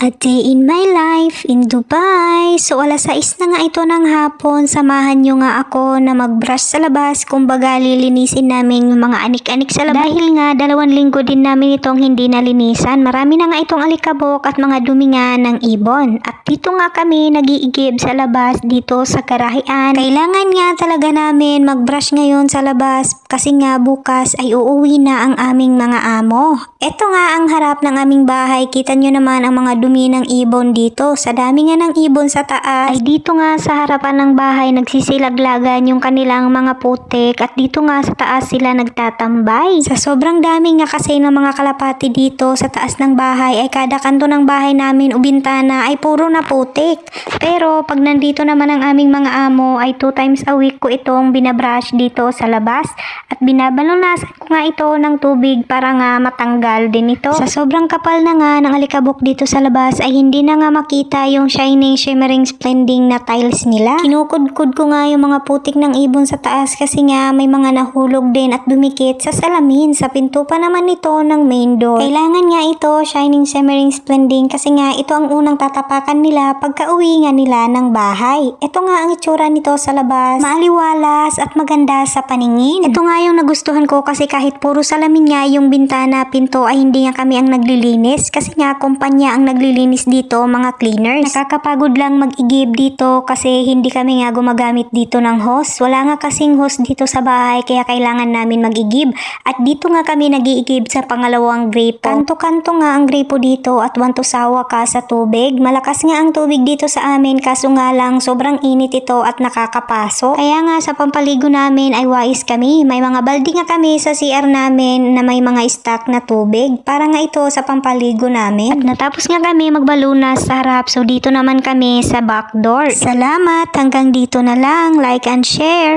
A day in my life in Dubai. So alas 6 na nga ito ng hapon. Samahan nyo nga ako na mag-brush sa labas. Kumbaga lilinisin namin yung mga anik-anik sa labas. Dahil nga 2 linggo din namin itong hindi nalinisan. Marami na nga itong alikabok at mga dumi nga ng ibon. At dito nga kami nag-iigib sa labas dito sa garahean. Kailangan nga talaga namin mag-brush ngayon sa labas kasi nga bukas ay uuwi na ang aming mga amo. Ito nga ang harap ng aming bahay. Kita nyo naman ang mga dumi ng ibon dito. Sa dami nga ng ibon sa taas, ay dito nga sa harapan ng bahay nagsisilaglagan yung kanilang mga putik at dito nga sa taas sila nagtatambay. Sa sobrang dami nga kasi ng mga kalapati dito sa taas ng bahay ay kada kanto ng bahay namin o bintana ay puro na putik. Pero pag nandito naman ang aming mga amo ay 2 times a week ko itong binabrush dito sa labas at binabalunasan ko nga ito ng tubig para nga matanggal din ito. Sa sobrang kapal na nga ng alikabok dito sa labas ay hindi na nga makita yung shining, shimmering, splending na tiles nila. Kinukudkud ko nga yung mga putik ng ibon sa taas kasi nga may mga nahulog din at dumikit sa salamin. Sa pinto pa naman ito ng main door. Kailangan nga ito shining, shimmering, splending kasi nga ito ang unang tatapakan nila pagka uwi nga nila ng bahay. Ito nga ang itsura nito sa labas. Maaliwalas at maganda sa paningin. Ito nga yung nagustuhan ko kasi kahit puro salamin nga yung bintana, pinto ay hindi nga kami ang naglilinis kasi nga kumpanya ang naglilinis dito, mga cleaners. Nakakapagod lang mag-igib dito kasi hindi kami nga gumagamit dito ng hose. Wala nga kasing hose dito sa bahay kaya kailangan namin mag-igib. At dito nga kami nag-iigib sa pangalawang gripo. Kanto-kanto nga ang gripo dito at want to sawa ka sa tubig. Malakas nga ang tubig dito sa amin kaso nga lang sobrang init ito at nakakapaso. Kaya nga sa pampaligo namin ay wais kami. May mga balde nga kami sa CR namin na may mga stock na tubig. Para nga ito sa pampaligo namin. At natapos nga kami magbalunas sa harap. So dito naman kami sa back door. Salamat! Hanggang dito na lang. Like and share!